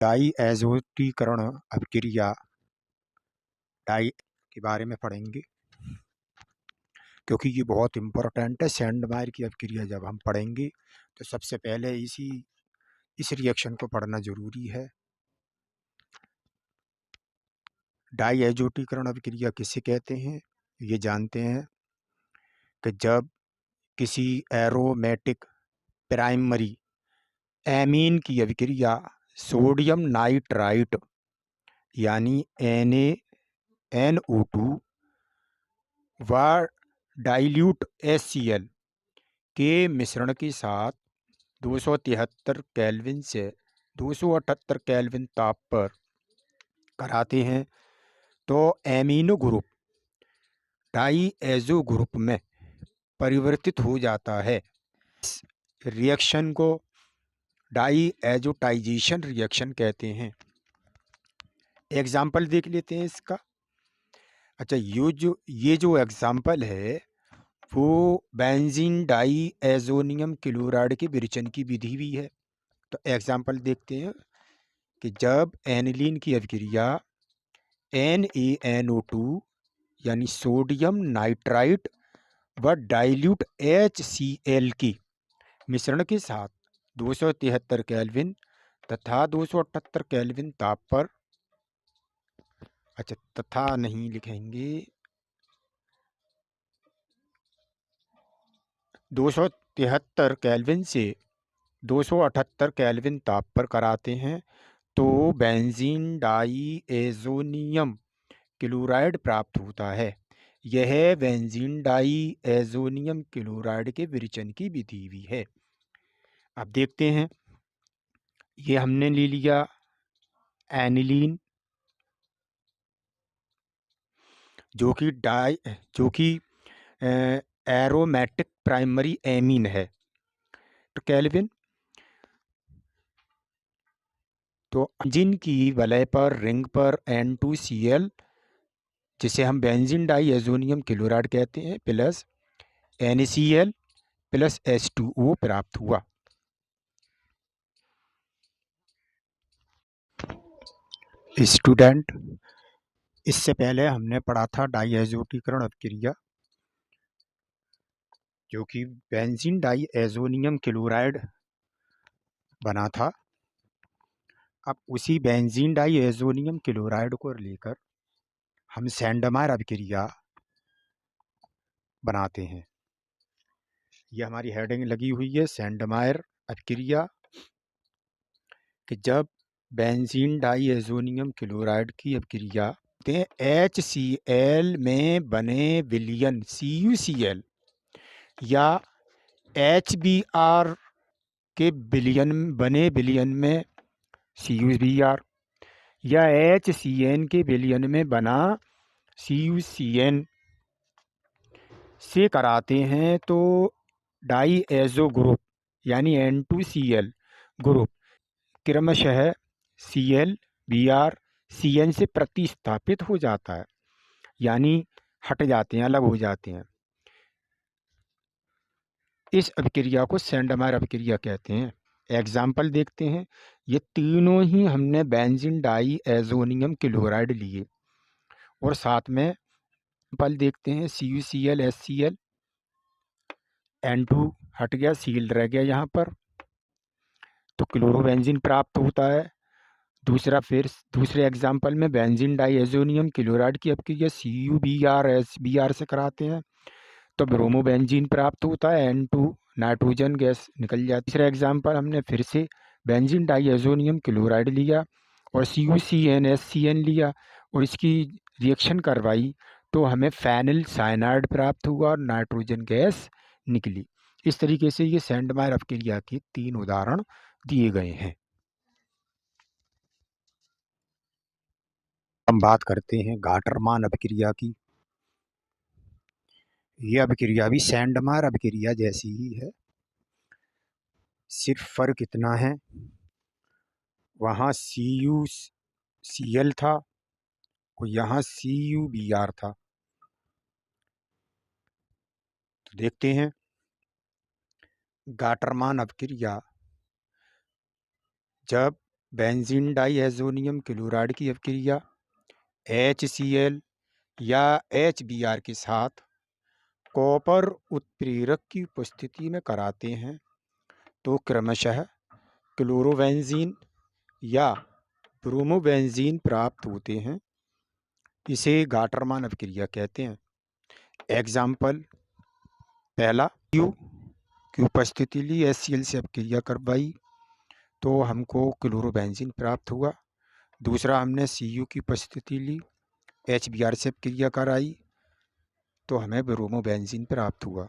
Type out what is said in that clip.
Die एज़ोटीकरण अभिक्रिया die के बारे में पढ़ेंगे, क्योंकि ये बहुत इम्पोर्टेंट है। सैंडमायर की अभिक्रिया जब हम पढ़ेंगे तो सबसे पहले इस रिएक्शन को पढ़ना जरूरी है। डाई एज़ोटीकरण अभिक्रिया किसे कहते हैं, ये जानते हैं कि जब किसी एरोमेटिक प्राइमरी एमीन की अभिक्रिया सोडियम नाइट्राइट यानी NaNO2 व डाइल्यूट HCl के मिश्रण के साथ 273 केल्विन से 278 केल्विन ताप पर कराते हैं तो amino group diazo group में परिवर्तित हो जाता है। इस रिएक्शन को डाई एजोटाइजेशन रिएक्शन कहते हैं। एग्जाम्पल देख लेते हैं इसका। अच्छा, ये जो एग्जाम्पल है वो बेंजीन डाई एजोनियम क्लोराइड के विरेचन की विधि भी है। तो एग्जाम्पल देखते हैं कि जब एनिलीन की अभिक्रिया NaNO2 यानी सोडियम नाइट्राइट व डाइल्यूट HCl की मिश्रण के साथ 273 केल्विन तथा 278 केल्विन ताप पर, अच्छा तथा नहीं लिखेंगे, 273 केल्विन से 278 केल्विन ताप पर कराते हैं तो बेंजीन डाई एजोनियम क्लोराइड प्राप्त होता है। यह बेंजीन डाई एजोनियम क्लोराइड के विरेचन की विधि भी है। अब देखते हैं, ये हमने ले लिया एनिलीन जो कि एरोमेटिक प्राइमरी एमीन है। तो केल्विन, तो बेंजीन की वलय पर रिंग पर N2Cl जिसे हम बेंजीन डाई एजोनियम क्लोराइड कहते हैं प्लस NaCl प्लस H2O प्राप्त हुआ। स्टूडेंट, इससे पहले हमने पढ़ा था डाई एजोटीकरण अभिक्रिया जो कि बेंजीन डाई एजोनियम क्लोराइड बना था। अब उसी बेंजीन डाई एजोनियम क्लोराइड को लेकर हम सैंडमायर अभिक्रिया बनाते हैं। ये हमारी हेडिंग लगी हुई है, सैंडमायर अभिक्रिया, कि जब बेंजीन डाई एजोनियम क्लोराइड की अभिक्रिया HCl में बने विलयन CuCl या HBr के बने विलयन में CuBr या HCN के विलयन में बना CuCN से कराते हैं तो डाई एजो ग्रुप यानी N2Cl ग्रुप क्रमशः Cl Br Cn से प्रतिस्थापित हो जाता है, यानी हट जाते हैं, अलग हो जाते हैं। इस अभिक्रिया को सैंडमायर अभिक्रिया कहते हैं। एग्जाम्पल देखते हैं, ये तीनों ही हमने बेंजीन डाई एजोनियम क्लोराइड लिए और साथ में पल देखते हैं CuCl HCl, N2 हट गया, Cl रह गया यहाँ पर, तो क्लोरोबेंजीन प्राप्त होता है। दूसरे एग्जाम्पल में बेंजीन डाई एजोनियम क्लोराइड की अभिक्रिया CuBr HBr से कराते हैं तो ब्रोमोबेंजीन प्राप्त होता है, N2 नाइट्रोजन गैस निकल जाती है। तीसरा एग्जाम्पल हमने फिर से बेंजीन डाई एजोनियम क्लोराइड लिया और CuCN HCN लिया और इसकी रिएक्शन करवाई तो हमें फेनिल साइनाइड प्राप्त हुआ और नाइट्रोजन गैस निकली। इस तरीके से ये सैंडमायर अभिक्रिया के 3 उदाहरण दिए गए हैं। हम बात करते हैं गाटरमान अभिक्रिया की। यह अभिक्रिया भी सैंडमायर अभिक्रिया जैसी ही है, सिर्फ फर्क इतना है वहाँ CuCl था और यहाँ CuBr था। तो देखते हैं, गाटरमान अभिक्रिया जब बेंजीन डाईएज़ोनियम क्लोराइड की अपक्रिया HCl या HBr के साथ कॉपर उत्प्रेरक की उपस्थिति में कराते हैं तो क्रमशः क्लोरोबेंजीन या ब्रोमोबेंजीन प्राप्त होते हैं। इसे गाटरमान अपक्रिया कहते हैं। एग्जाम्पल पहला, यू की उपस्थिति ली, HCl से अपक्रिया करवाई तो हमको क्लोरोबेंजीन प्राप्त हुआ। दूसरा, हमने Cu की उपस्थिति ली, HBr से अपक्रिया कराई तो हमें ब्रोमोबेंजीन प्राप्त हुआ।